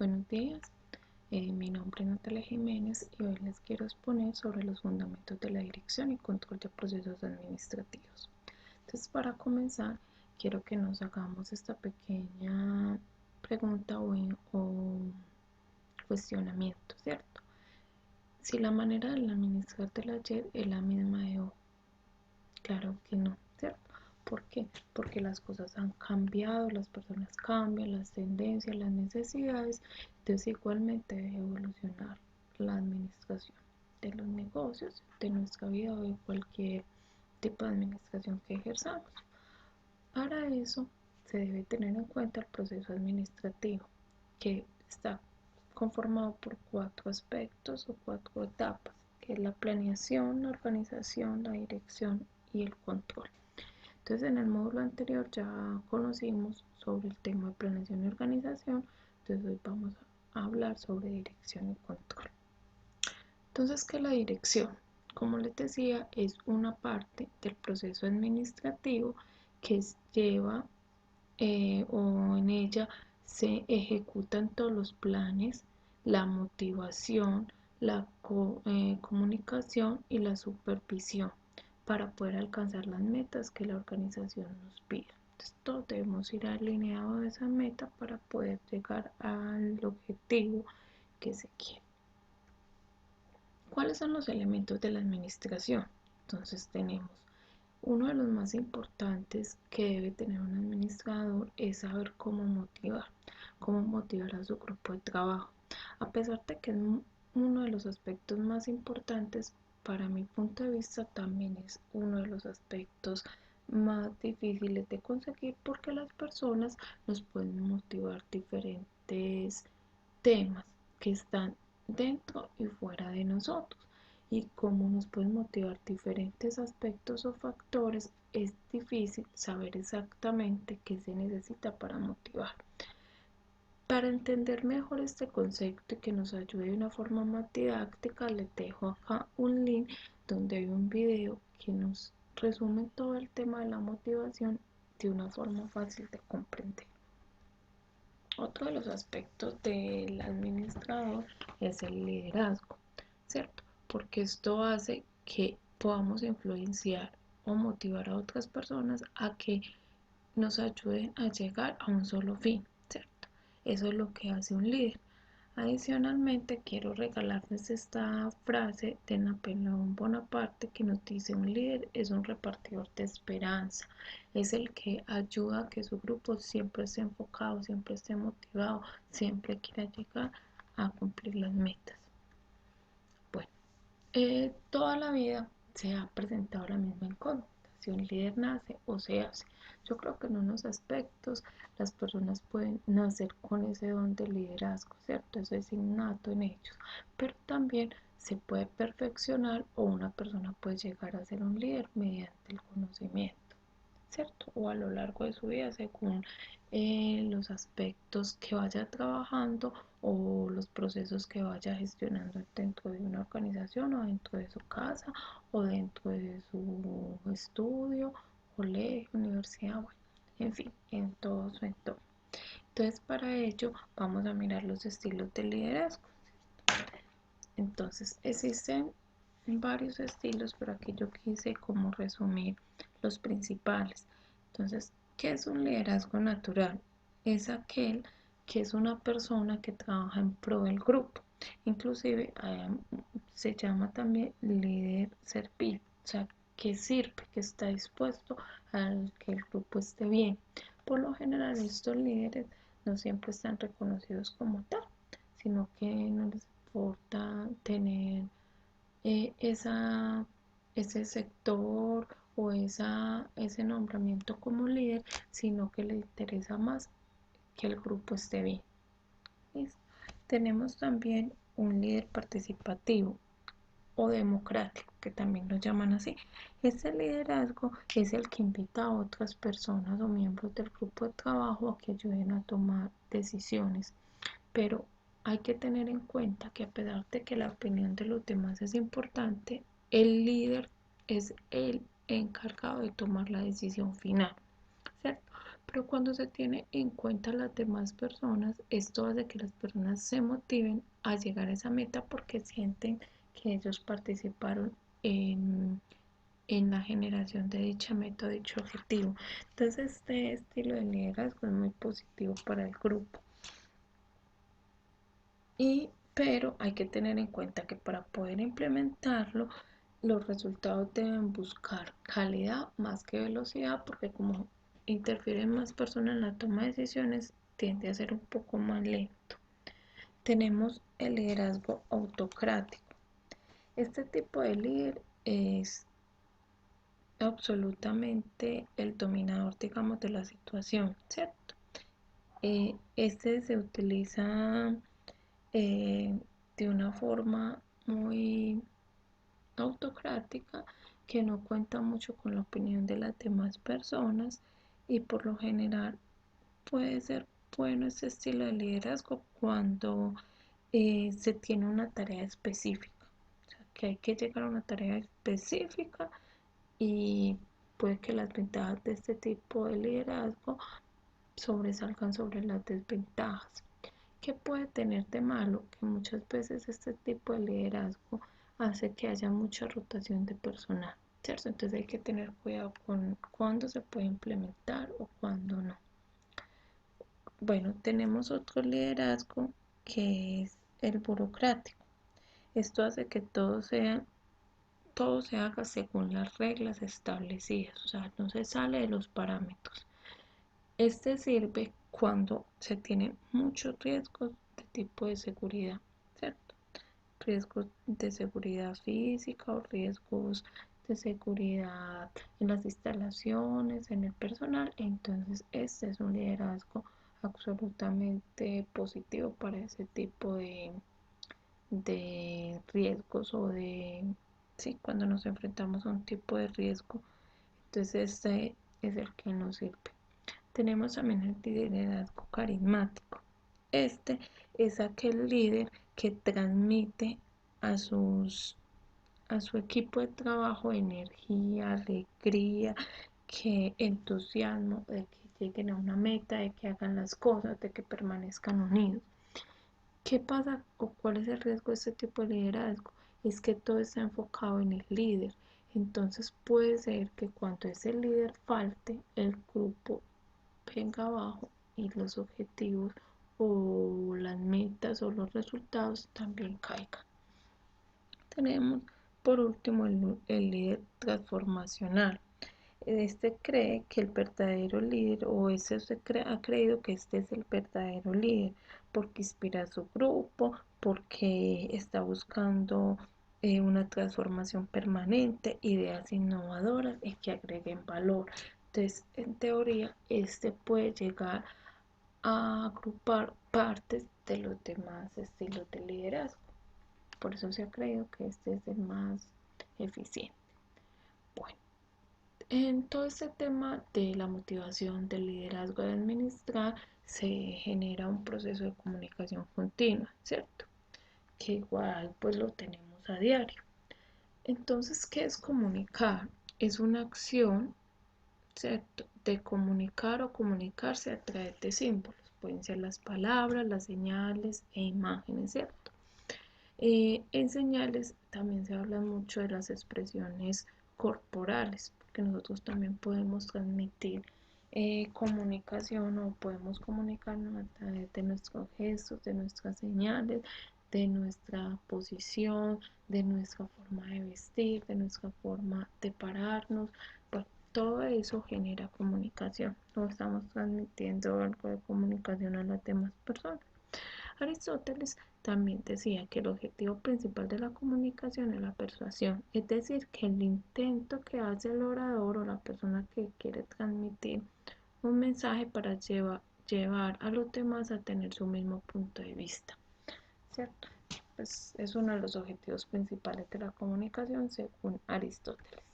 Buenos días, mi nombre es Natalia Jiménez y hoy les quiero exponer sobre los fundamentos de la dirección y control de procesos administrativos. Entonces, para comenzar, quiero que nos hagamos esta pequeña pregunta o cuestionamiento, ¿cierto? Si la manera de administrar del ayer es la misma de hoy, claro que no, ¿cierto? ¿Por qué? Porque las cosas han cambiado, las personas cambian, las tendencias, las necesidades. Entonces igualmente debe evolucionar la administración de los negocios, de nuestra vida o de cualquier tipo de administración que ejerzamos. Para eso se debe tener en cuenta el proceso administrativo, que está conformado por 4 aspectos o 4 etapas, que es la planeación, la organización, la dirección y el control. Entonces, en el módulo anterior ya conocimos sobre el tema de planeación y organización, entonces hoy vamos a hablar sobre dirección y control. Entonces, ¿qué es la dirección? Como les decía, es una parte del proceso administrativo que lleva o en ella se ejecutan todos los planes, la motivación, la comunicación y la supervisión para poder alcanzar las metas que la organización nos pide. Entonces, todos debemos ir alineados a esa meta para poder llegar al objetivo que se quiere. ¿Cuáles son los elementos de la administración? Entonces tenemos uno de los más importantes que debe tener un administrador es saber cómo motivar a su grupo de trabajo. A pesar de que es uno de los aspectos más importantes, para mi punto de vista también es uno de los aspectos más difíciles de conseguir porque las personas nos pueden motivar diferentes temas que están dentro y fuera de nosotros. Y como nos pueden motivar diferentes aspectos o factores, es difícil saber exactamente qué se necesita para motivar. Para entender mejor este concepto y que nos ayude de una forma más didáctica, les dejo acá un link donde hay un video que nos resume todo el tema de la motivación de una forma fácil de comprender. Otro de los aspectos del administrador es el liderazgo, ¿cierto? Porque esto hace que podamos influenciar o motivar a otras personas a que nos ayuden a llegar a un solo fin, ¿cierto? Eso es lo que hace un líder. Adicionalmente, quiero regalarles esta frase de Napoleón Bonaparte que nos dice: un líder es un repartidor de esperanza, es el que ayuda a que su grupo siempre esté enfocado, siempre esté motivado, siempre quiera llegar a cumplir las metas. Bueno, toda la vida se ha presentado la misma incógnita, si un líder nace o se hace. Yo creo que en unos aspectos las personas pueden nacer con ese don de liderazgo, ¿cierto? Eso es innato en ellos, pero también se puede perfeccionar o una persona puede llegar a ser un líder mediante el conocimiento, ¿cierto? O a lo largo de su vida según los aspectos que vaya trabajando o los procesos que vaya gestionando dentro de una organización o dentro de su casa o dentro de su estudio, colegio, universidad, bueno, en fin, en todo su entorno. Entonces, para ello vamos a mirar los estilos de liderazgo. Entonces, existen varios estilos, pero aquí yo quise como resumir los principales. Entonces, ¿qué es un liderazgo natural? Es aquel que es una persona que trabaja en pro del grupo. Inclusive se llama también líder servil, o sea, que sirve, que está dispuesto a que el grupo esté bien. Por lo general, estos líderes no siempre están reconocidos como tal, sino que no les importa tener ese sector o ese nombramiento como líder, sino que le interesa más que el grupo esté bien. ¿Listo? Tenemos también un líder participativo o democrático, que también lo llaman así. Este liderazgo es el que invita a otras personas o miembros del grupo de trabajo a que ayuden a tomar decisiones, pero hay que tener en cuenta que a pesar de que la opinión de los demás es importante, el líder es el encargado de tomar la decisión final, ¿cierto? Pero cuando se tiene en cuenta las demás personas, esto hace que las personas se motiven a llegar a esa meta porque sienten que ellos participaron en, en la generación de dicha meta, dicho objetivo. Entonces, este estilo de liderazgo es muy positivo para el grupo. Pero hay que tener en cuenta que para poder implementarlo, los resultados deben buscar calidad más que velocidad, porque como interfieren más personas en la toma de decisiones, tiende a ser un poco más lento. Tenemos el liderazgo autocrático. Este tipo de líder es absolutamente el dominador, digamos, de la situación, ¿cierto? Este se utiliza de una forma muy autocrática, que no cuenta mucho con la opinión de las demás personas, y por lo general puede ser bueno este estilo de liderazgo cuando se tiene una tarea específica, o sea, que hay que llegar a una tarea específica, y puede que las ventajas de este tipo de liderazgo sobresalgan sobre las desventajas. ¿Qué puede tener de malo? Que muchas veces este tipo de liderazgo hace que haya mucha rotación de personal, ¿cierto? Entonces hay que tener cuidado con cuándo se puede implementar o cuándo no. Bueno, tenemos otro liderazgo que es el burocrático. Esto hace que todo se haga según las reglas establecidas, o sea, no se sale de los parámetros. Este sirve cuando se tienen muchos riesgos de tipo de seguridad, ¿cierto? Riesgos de seguridad física o riesgos de seguridad en las instalaciones, en el personal. Entonces, este es un liderazgo absolutamente positivo para ese tipo de riesgos o sí, cuando nos enfrentamos a un tipo de riesgo. Entonces, este es el que nos sirve. Tenemos también el liderazgo carismático. Este es aquel líder que transmite a su equipo de trabajo energía, alegría, que entusiasmo de que lleguen a una meta, de que hagan las cosas, de que permanezcan unidos. ¿Qué pasa o cuál es el riesgo de este tipo de liderazgo? Es que todo está enfocado en el líder. Entonces puede ser que cuando ese líder falte, el grupo venga abajo y los objetivos o las metas o los resultados también caigan. Tenemos por último el líder transformacional. Este cree que el verdadero líder, o ha creído que este es el verdadero líder, porque inspira a su grupo, porque está buscando una transformación permanente, ideas innovadoras y que agreguen valor. Entonces, en teoría, este puede llegar a agrupar partes de los demás estilos de liderazgo. Por eso se ha creído que este es el más eficiente. Bueno, en todo este tema de la motivación, del liderazgo, de administrar, se genera un proceso de comunicación continua, ¿cierto? Que igual pues lo tenemos a diario. Entonces, ¿qué es comunicar? Es una acción, ¿cierto? De comunicar o comunicarse a través de símbolos. Pueden ser las palabras, las señales e imágenes, ¿cierto? En señales también se habla mucho de las expresiones corporales, porque nosotros también podemos transmitir comunicación, o podemos comunicarnos a través de nuestros gestos, de nuestras señales, de nuestra posición, de nuestra forma de vestir, de nuestra forma de pararnos. Bueno, todo eso genera comunicación. No estamos transmitiendo algo de comunicación a las demás personas. Aristóteles también decía que el objetivo principal de la comunicación es la persuasión, es decir, que el intento que hace el orador o la persona que quiere transmitir un mensaje para llevar a los demás a tener su mismo punto de vista, ¿cierto? Pues es uno de los objetivos principales de la comunicación según Aristóteles.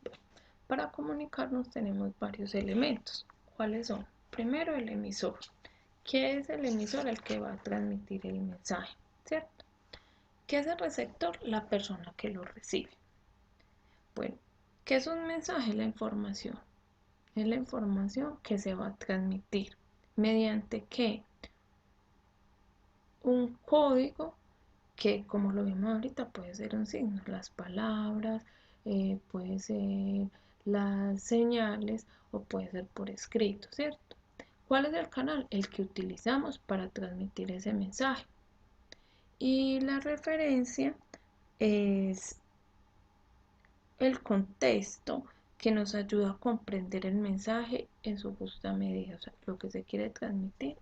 Bueno, para comunicarnos tenemos varios elementos. ¿Cuáles son? Primero, el emisor. ¿Qué es el emisor? El que va a transmitir el mensaje, ¿cierto? ¿Qué es el receptor? La persona que lo recibe. Bueno, ¿qué es un mensaje? La información. Es la información que se va a transmitir. ¿Mediante qué? Un código que, como lo vimos ahorita, puede ser un signo, las palabras, puede ser las señales o puede ser por escrito, ¿cierto? ¿Cuál es el canal? El que utilizamos para transmitir ese mensaje. Y la referencia es el contexto que nos ayuda a comprender el mensaje en su justa medida. O sea, lo que se quiere transmitir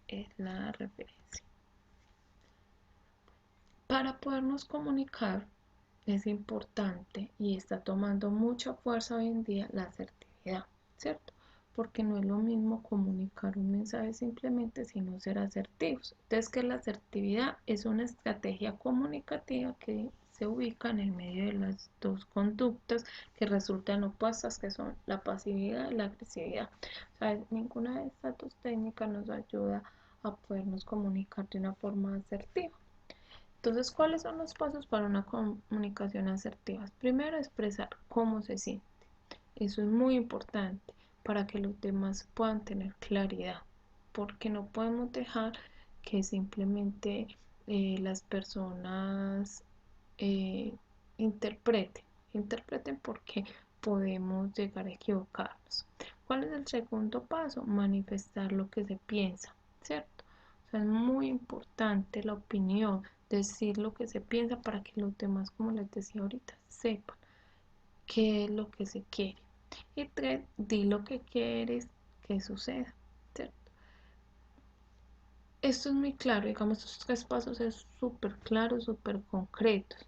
es la referencia. Para podernos comunicar es importante y está tomando mucha fuerza hoy en día la asertividad, ¿cierto? Porque no es lo mismo comunicar un mensaje simplemente, sino ser asertivos. Entonces, que la asertividad es una estrategia comunicativa que se ubica en el medio de las dos conductas que resultan opuestas, que son la pasividad y la agresividad. O sea, ninguna de estas dos técnicas nos ayuda a podernos comunicar de una forma asertiva. Entonces, ¿cuáles son los pasos para una comunicación asertiva? Primero, expresar cómo se siente. Eso es muy importante para que los demás puedan tener claridad, porque no podemos dejar que simplemente las personas eh, interpreten, interpreten porque podemos llegar a equivocarnos. ¿Cuál es el segundo paso? Manifestar lo que se piensa, ¿cierto? O sea, es muy importante la opinión, decir lo que se piensa para que los demás, como les decía ahorita, sepan qué es lo que se quiere. Y tres, di lo que quieres que suceda, ¿cierto? Esto es muy claro, digamos, estos tres pasos es súper claro, súper concretos,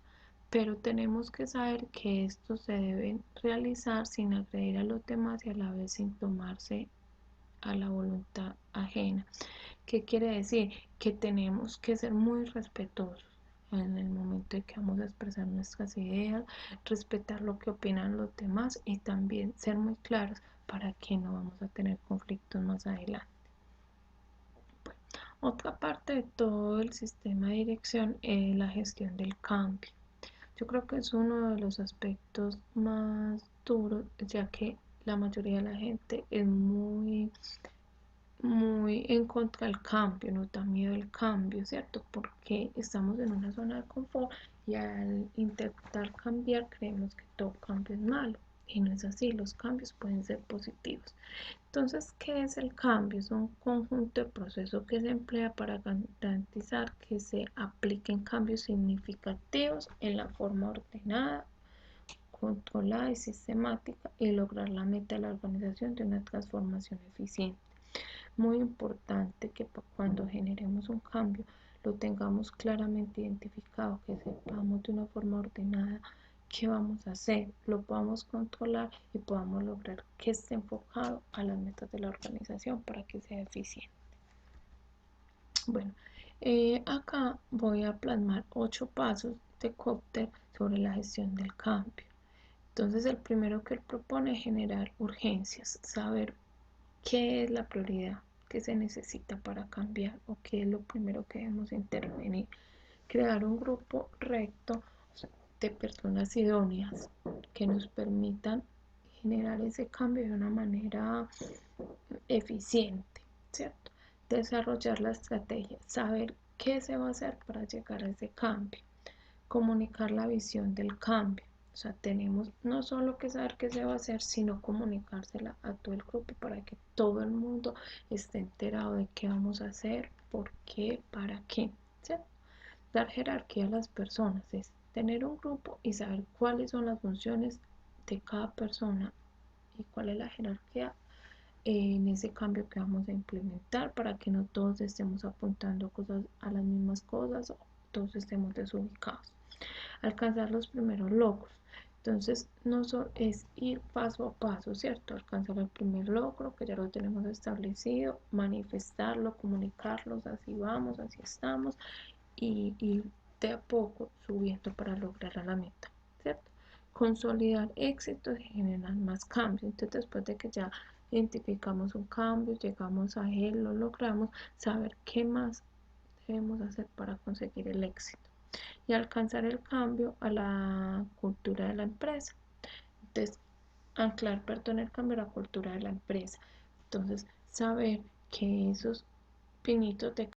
pero tenemos que saber que estos se deben realizar sin agredir a los demás y a la vez sin tomarse a la voluntad ajena. ¿Qué quiere decir? Que tenemos que ser muy respetuosos en el momento en que vamos a expresar nuestras ideas, respetar lo que opinan los demás y también ser muy claros para que no vamos a tener conflictos más adelante. Bueno, otra parte de todo el sistema de dirección es la gestión del cambio. Yo creo que es uno de los aspectos más duros, ya que la mayoría de la gente es muy en contra del cambio, nos da miedo el cambio, ¿cierto? Porque estamos en una zona de confort y al intentar cambiar creemos que todo cambio es malo. Y no es así, los cambios pueden ser positivos. Entonces, ¿qué es el cambio? Es un conjunto de procesos que se emplea para garantizar que se apliquen cambios significativos en la forma ordenada, controlada y sistemática y lograr la meta de la organización de una transformación eficiente. Muy importante que cuando generemos un cambio lo tengamos claramente identificado, que sepamos de una forma ordenada qué vamos a hacer, lo podamos controlar y podamos lograr que esté enfocado a las metas de la organización para que sea eficiente. Bueno, acá voy a plasmar 8 pasos de Kotler sobre la gestión del cambio. Entonces, el primero que él propone es generar urgencias, saber qué es la prioridad que se necesita para cambiar o qué es lo primero que debemos intervenir. Crear un grupo recto de personas idóneas que nos permitan generar ese cambio de una manera eficiente, ¿cierto? Desarrollar la estrategia, saber qué se va a hacer para llegar a ese cambio, comunicar la visión del cambio. O sea, tenemos no solo que saber qué se va a hacer, sino comunicársela a todo el grupo para que todo el mundo esté enterado de qué vamos a hacer, por qué, para qué, ¿cierto? Dar jerarquía a las personas es tener un grupo y saber cuáles son las funciones de cada persona y cuál es la jerarquía en ese cambio que vamos a implementar para que no todos estemos apuntando cosas a las mismas cosas o todos estemos desubicados. Alcanzar los primeros logros. Entonces, no es ir paso a paso, ¿cierto? Alcanzar el primer logro, que ya lo tenemos establecido, manifestarlo, comunicarlo, así vamos, así estamos, y ir de a poco subiendo para lograr la meta, ¿cierto? Consolidar éxitos y generar más cambios. Entonces, después de que ya identificamos un cambio, llegamos a él, lo logramos, saber qué más debemos hacer para conseguir el éxito y alcanzar el cambio a la cultura de la empresa. Entonces, anclar, perdón, el cambio a la cultura de la empresa. Entonces, saber que esos pinitos de